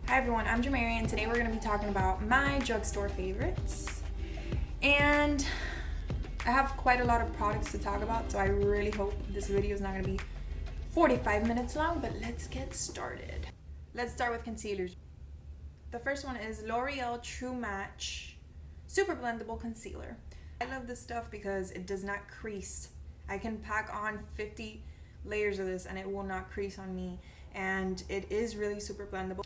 Hi everyone, I'm Gemary and today we're going to be talking about my drugstore favorites. And I have quite a lot of products to talk about, so I really hope this video is not going to be 45 minutes long, but let's get started. Let's start with concealers. The first one is Loreal True Match Super Blendable Concealer. I love this stuff because it does not crease. I can pack on 50 layers of this and it will not crease on me, and it is really super blendable.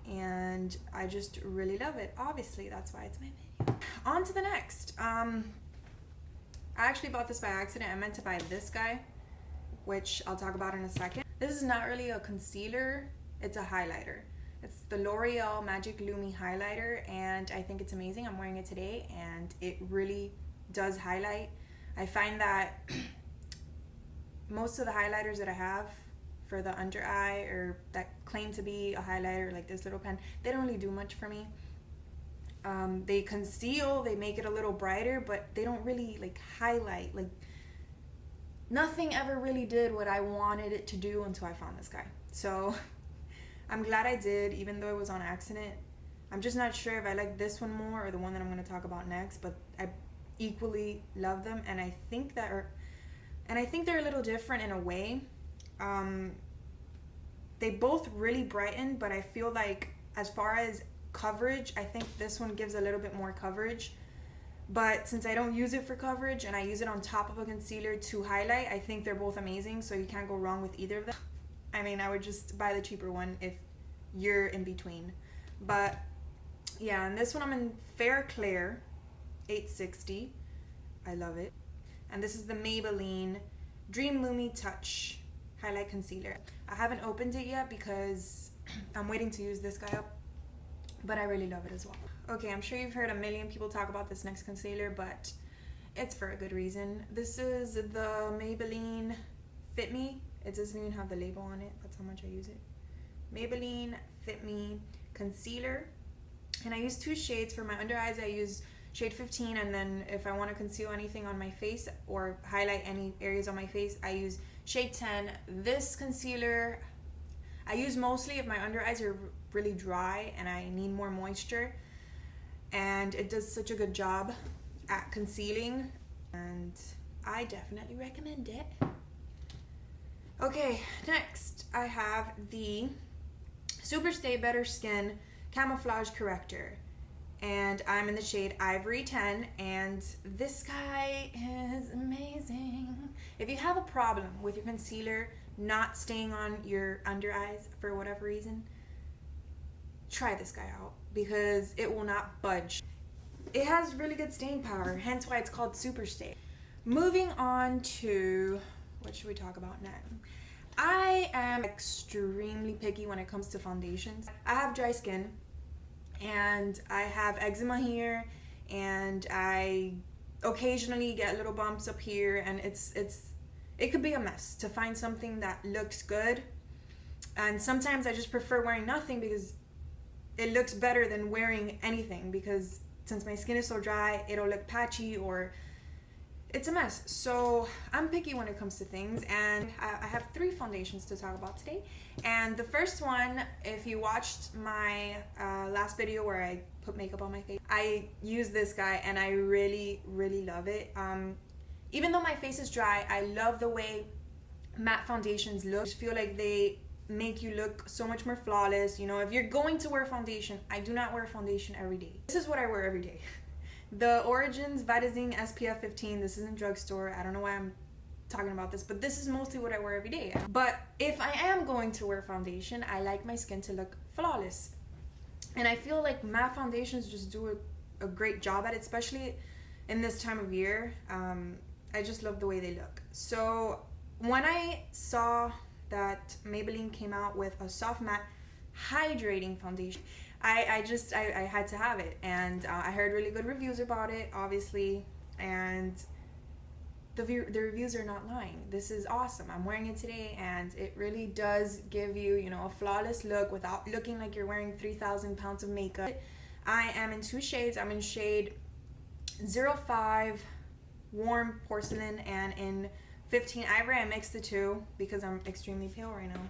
And I just really love it. Obviously, that's why it's my video. On to the next. I actually bought this by accident. I meant to buy this guy, which I'll talk about in a second. This is not really a concealer, it's a highlighter. It's the Loreal Magic Lumi highlighter, and I think it's amazing. I'm wearing it today, and it really does highlight. I find that most of the highlighters that I have for the under eye or that claim to be a highlighter, like this little pen, they don't really do much for me. They conceal, they make it a little brighter, but they don't really like highlight. Like nothing ever really did what I wanted it to do until I found this guy. So I'm glad I did, even though it was on accident. I'm just not sure if I like this one more or the one that I'm going to talk about next, but I equally love them, and I think they're a little different in a way. They both really brighten, but I feel like as far as coverage, I think this one gives a little bit more coverage. But since I don't use it for coverage and I use it on top of a concealer to highlight, I think they're both amazing, so you can't go wrong with either of them. I mean, I would just buy the cheaper one if you're in between. But yeah, and this one I'm in Fair Clair 860. I love it. And this is the Maybelline Dream Lumi Touch Highlight Concealer. I haven't opened it yet because I'm waiting to use this guy up, but I really love it as well. Okay, I'm sure you've heard a million people talk about this next concealer, but it's for a good reason. This is the Maybelline Fit Me. It doesn't even have the label on it. That's how much I use it. Maybelline Fit Me Concealer. And I use two shades. For my under eyes, I use shade 15, and then if I want to conceal anything on my face or highlight any areas on my face, I use shade 10. This concealer I use mostly if my under eyes are really dry and I need more moisture, and it does such a good job at concealing, and I definitely recommend it. Okay, next I have the Superstay Better Skin Camouflage Corrector, and I'm in the shade Ivory 10, and this guy is amazing. If you have a problem with your concealer not staying on your under eyes for whatever reason, try this guy out because it will not budge. It has really good staying power, hence why it's called Superstay. Moving on to, what should we talk about next? I am extremely picky when it comes to foundations. I have dry skin, and I have eczema here, and I occasionally get little bumps up here, and it could be a mess to find something that looks good. And sometimes I just prefer wearing nothing because it looks better than wearing anything, because since my skin is so dry, it'll look patchy or it's a mess. So I'm picky when it comes to things, and I have 3 foundations to talk about today. And the first one, if you watched my last video where I put makeup on my face, I use this guy and I really, really love it. Even though my face is dry, I love the way matte foundations look. I just feel like they make you look so much more flawless. You know, if you're going to wear foundation, I do not wear foundation every day. This is what I wear every day. The Origins Vitazing SPF 15, this isn't drugstore. I don't know why I'm talking about this, but this is mostly what I wear every day. But if I am going to wear foundation, I like my skin to look flawless. And I feel like matte foundations just do a great job at it, especially in this time of year. I just love the way they look. So when I saw that Maybelline came out with a soft matte hydrating foundation, I had to have it, and I heard really good reviews about it, obviously, and the reviews are not lying. This is awesome. I'm wearing it today, and it really does give you, you know, a flawless look without looking like you're wearing 3,000 pounds of makeup. I am in 2 shades. I'm in shade 05 Warm Porcelain, and in 15 Ivory. I mixed the two because I'm extremely pale right now.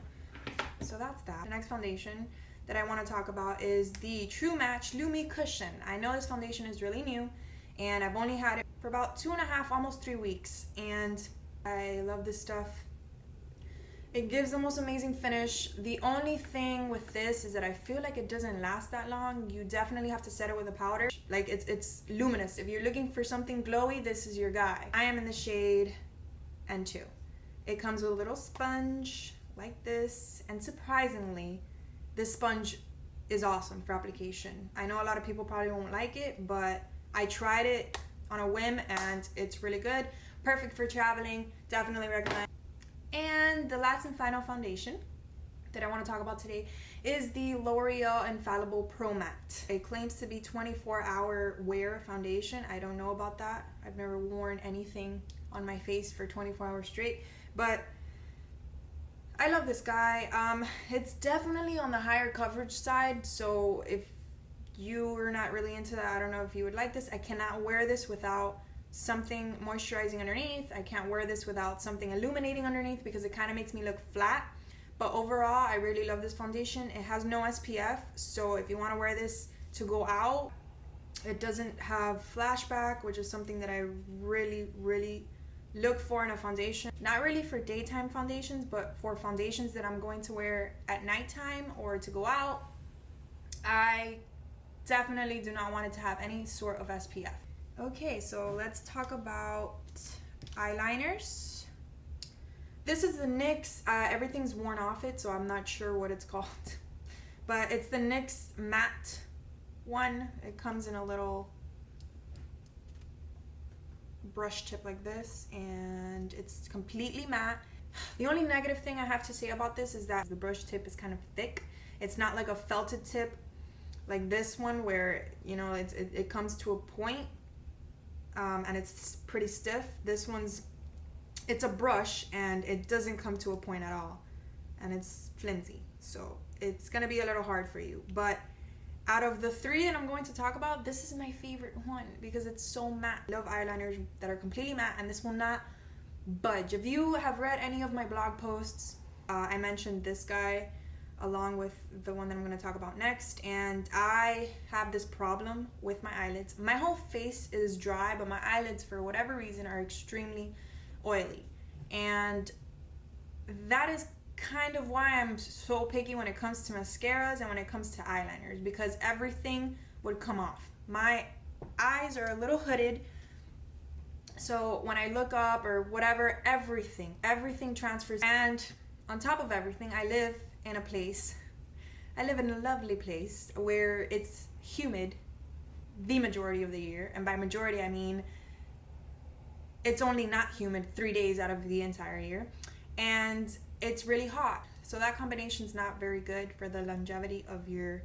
So that's that. The next foundation, that I want to talk about is the True Match Lumi Cushion. I know this foundation is really new, and I've only had it for about 2.5, almost 3 weeks, and I love this stuff. It gives the most amazing finish. The only thing with this is that I feel like it doesn't last that long. You definitely have to set it with a powder. Like it's luminous. If you're looking for something glowy, this is your guy. I am in the shade N2. It comes with a little sponge like this, and surprisingly, this sponge is awesome for application. I know a lot of people probably won't like it, but I tried it on a whim and it's really good. Perfect for traveling, definitely recommend. And the last and final foundation that I want to talk about today is the Loreal Infallible Pro Matte. It claims to be 24-hour wear foundation. I don't know about that. I've never worn anything on my face for 24 hours straight, but I love this guy. It's definitely on the higher coverage side, so if you are not really into that, I don't know if you would like this. I cannot wear this without something moisturizing underneath. I can't wear this without something illuminating underneath because it kind of makes me look flat. But overall, I really love this foundation. It has no SPF, so if you want to wear this to go out, it doesn't have flashback, which is something that I really look for in a foundation. Not really for daytime foundations, but for foundations that I'm going to wear at nighttime or to go out, I definitely do not want it to have any sort of SPF. Okay, so let's talk about eyeliners. This is the NYX, everything's worn off it, so I'm not sure what it's called. But it's the NYX matte one. It comes in a little brush tip like this, and it's completely matte. The only negative thing I have to say about this is that the brush tip is kind of thick. It's not like a felted tip like this one where, you know, it comes to a point. And it's pretty stiff. This one's, it's a brush and it doesn't come to a point at all, and it's flimsy, so it's gonna be a little hard for you. But out of the three that I'm going to talk about, this is my favorite one because it's so matte. I love eyeliners that are completely matte, and this will not budge. If you have read any of my blog posts, I mentioned this guy along with the one that I'm going to talk about next, and I have this problem with my eyelids. My whole face is dry, but my eyelids, for whatever reason, are extremely oily, and that is kind of why I'm so picky when it comes to mascaras and when it comes to eyeliners, because everything would come off. My eyes are a little hooded, so when I look up or whatever, everything transfers. And on top of everything, I live in a lovely place where it's humid the majority of the year, and by majority I mean it's only not humid 3 days out of the entire year, and it's really hot. So that combination's not very good for the longevity of your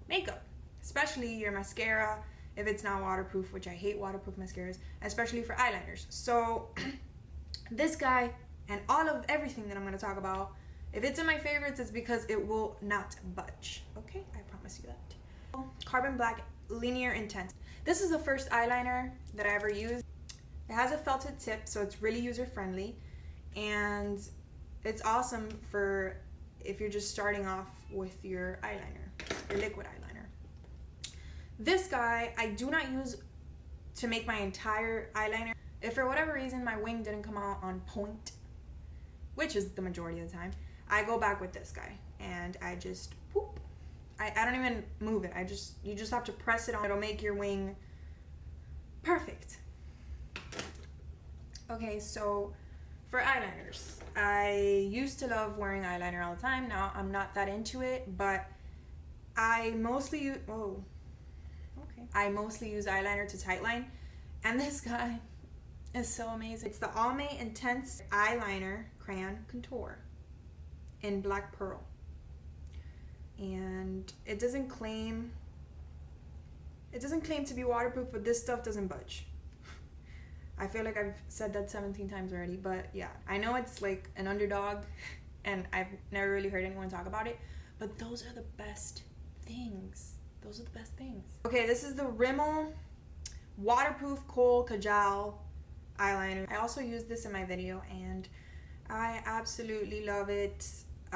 makeup, especially your mascara if it's not waterproof, which I hate waterproof mascaras, especially for eyeliners. So this guy and everything that I'm going to talk about, if it's in my favorites, it's because it will not budge. Okay, I promise you that. Carbon Black Linear Intense. This is the first eyeliner that I ever used. It has a felted tip, so it's really user friendly, and it's awesome for if you're just starting off with your eyeliner, your liquid eyeliner. This guy I do not use to make my entire eyeliner. If for whatever reason my wing didn't come out on point, which is the majority of the time, I go back with this guy and I just poop. I don't even move it. You just have to press it on. It'll make your wing perfect. Okay, so for eyeliners, I used to love wearing eyeliner all the time. Now I'm not that into it, but I mostly use eyeliner to tightline, and this guy is so amazing. It's the Almay Intense Eyeliner Crayon Contour in Black Pearl, and it doesn't claim to be waterproof, but this stuff doesn't budge. I feel like I've said that 17 times already, but yeah, I know it's like an underdog and I've never really heard anyone talk about it, but those are the best things. Okay, this is the Rimmel Waterproof Kohl Kajal eyeliner. I also used this in my video and I absolutely love it.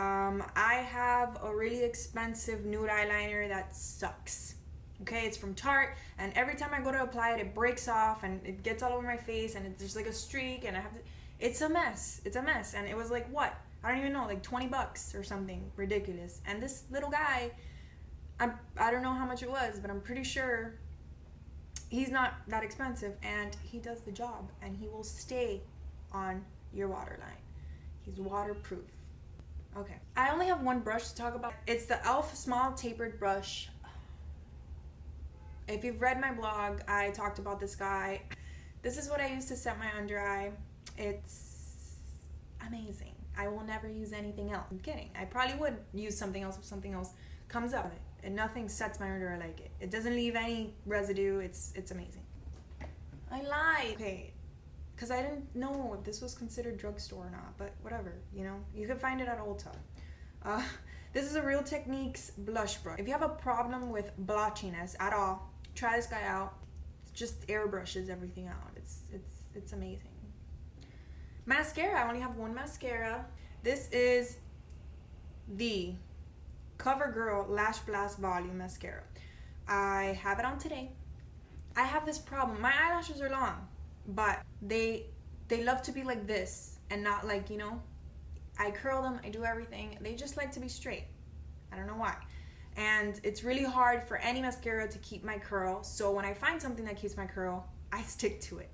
I have a really expensive nude eyeliner that sucks. Okay, it's from Tarte, and every time I go to apply it, it breaks off and it gets all over my face, and it's just like a streak, and I have to. It's a mess. It's a mess, and it was like what? I don't even know, like $20 or something ridiculous. And this little guy, I don't know how much it was, but I'm pretty sure he's not that expensive, and he does the job, and he will stay on your waterline. He's waterproof. Okay, I only have one brush to talk about. It's the e.l.f. small tapered brush. If you've read my blog, I talked about this guy. This is what I use to set my under eye. It's amazing. I will never use anything else. I'm kidding. I probably would use something else if something else comes up. And nothing sets my under eye like it. It doesn't leave any residue. It's amazing. I lied. Okay, because I didn't know if this was considered drugstore or not, but whatever, you know. You can find it at Ulta. This is a Real Techniques blush brush. If you have a problem with blotchiness at all, try this guy out. It just airbrushes everything out. It's amazing. Mascara. I only have one mascara. This is the Covergirl Lashblast Volume Mascara. I have it on today. I have this problem. My eyelashes are long, but they love to be like this and not like, you know, I curl them, I do everything. They just like to be straight. I don't know why. And it's really hard for any mascara to keep my curl. So when I find something that keeps my curl, I stick to it.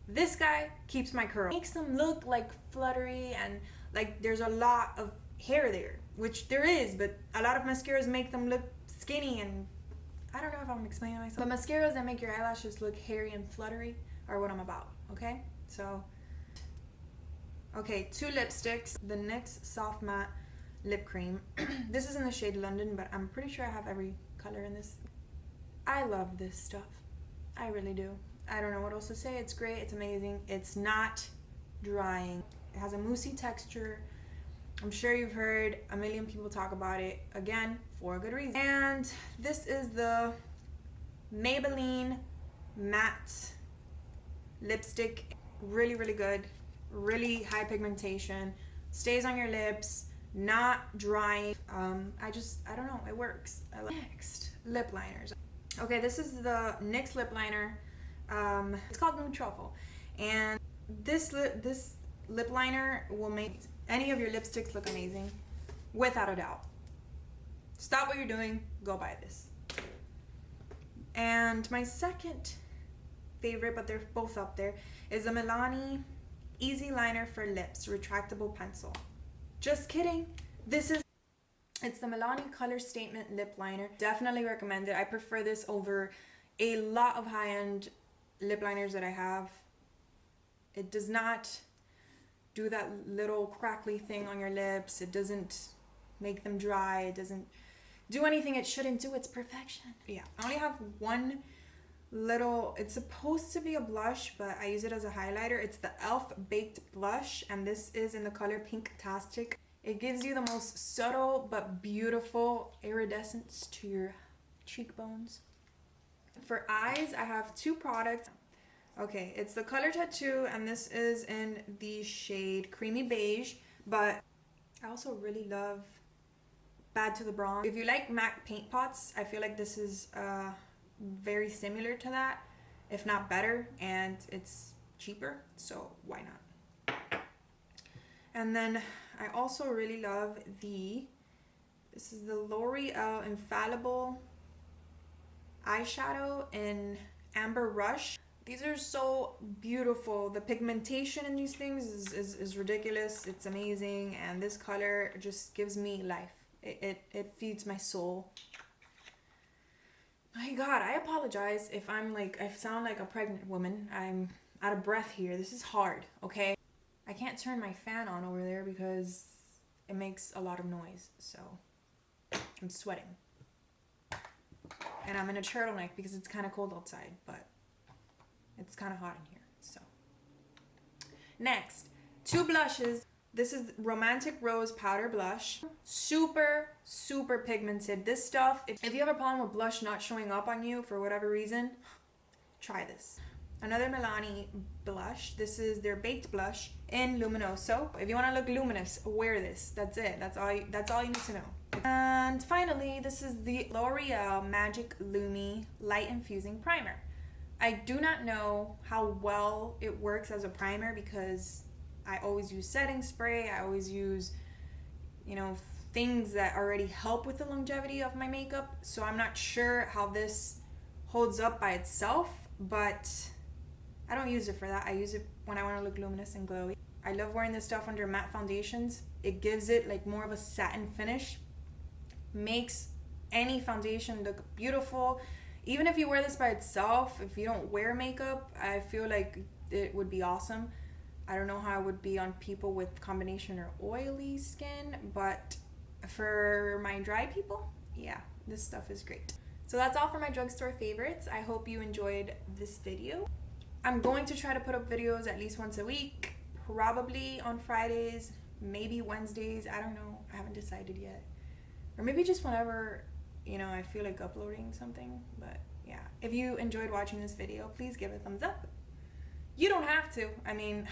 This guy keeps my curl. Makes them look like fluttery and like there's a lot of hair there, which there is, but a lot of mascaras make them look skinny, and I don't know if I'm explaining myself. But mascaras that make your eyelashes look hairy and fluttery are what I'm about, okay? So, okay, 2 lipsticks. The NYX Soft Matte Lip Cream. This is in the shade London, but I'm pretty sure I have every color in this. I love this stuff. I really do. I don't know what else to say. It's great. It's amazing. It's not drying. It has a moussey texture. I'm sure you've heard a million people talk about it, again, for a good reason. And this is the Maybelline Matte Lipstick. Really, really good. Really high pigmentation. Stays on your lips. Not drying. I don't know. It works. I like. Next, lip liners. Okay, this is the NYX lip liner. It's called Nude Truffle. And this lip liner will make any of your lipsticks look amazing, without a doubt. Stop what you're doing, go buy this. And my second favorite, but they're both up there, is the Milani Easy Liner for Lips Retractable Pencil. Just kidding. It's the Milani Color Statement Lip Liner. Definitely recommend it. I prefer this over a lot of high-end lip liners that I have. It does not do that little crackly thing on your lips. It doesn't make them dry. It doesn't do anything it shouldn't do. It's perfection. Yeah, I only have one little, it's supposed to be a blush, but I use it as a highlighter. It's the e.l.f. Baked Blush, and this is in the color Pinktastic. It gives you the most subtle but beautiful iridescence to your cheekbones. For eyes, I have 2 products. Okay, it's the Color Tattoo, and this is in the shade Creamy Beige, but I also really love Bad to the Bronze. If you like MAC paint pots, I feel like this is very similar to that, if not better, and it's cheaper, so why not? And then I also really love this is the Loreal Infallible eyeshadow in Amber Rush. These are so beautiful. The pigmentation in these things is ridiculous. It's amazing, and this color just gives me life. It feeds my soul. My God, I apologize if I sound like a pregnant woman. I'm out of breath here. This is hard, okay? I can't turn my fan on over there because it makes a lot of noise, so I'm sweating. And I'm in a turtleneck because it's kind of cold outside, but it's kind of hot in here, so. Next, 2 blushes. This is Romantic Rose Powder Blush. Super, super pigmented. This stuff, if you have a problem with blush not showing up on you for whatever reason, try this. Another Milani blush. This is their Baked Blush in Luminoso. If you want to look luminous, wear this. That's it. That's all you need to know. And finally, this is the Loreal Magic Lumi Light Infusing Primer. I do not know how well it works as a primer because I always use setting spray. I always use, you know, things that already help with the longevity of my makeup. So I'm not sure how this holds up by itself, but I don't use it for that. I use it when I want to look luminous and glowy. I love wearing this stuff under matte foundations. It gives it like more of a satin finish. Makes any foundation look beautiful. Even if you wear this by itself, if you don't wear makeup, I feel like it would be awesome. I don't know how it would be on people with combination or oily skin, but for my dry people, yeah, this stuff is great. So that's all for my drugstore favorites. I hope you enjoyed this video. I'm going to try to put up videos at least once a week, probably on Fridays, maybe Wednesdays, I don't know, I haven't decided yet. Or maybe just whenever, you know, I feel like uploading something, but yeah. If you enjoyed watching this video, please give it a thumbs up. You don't have to, I mean,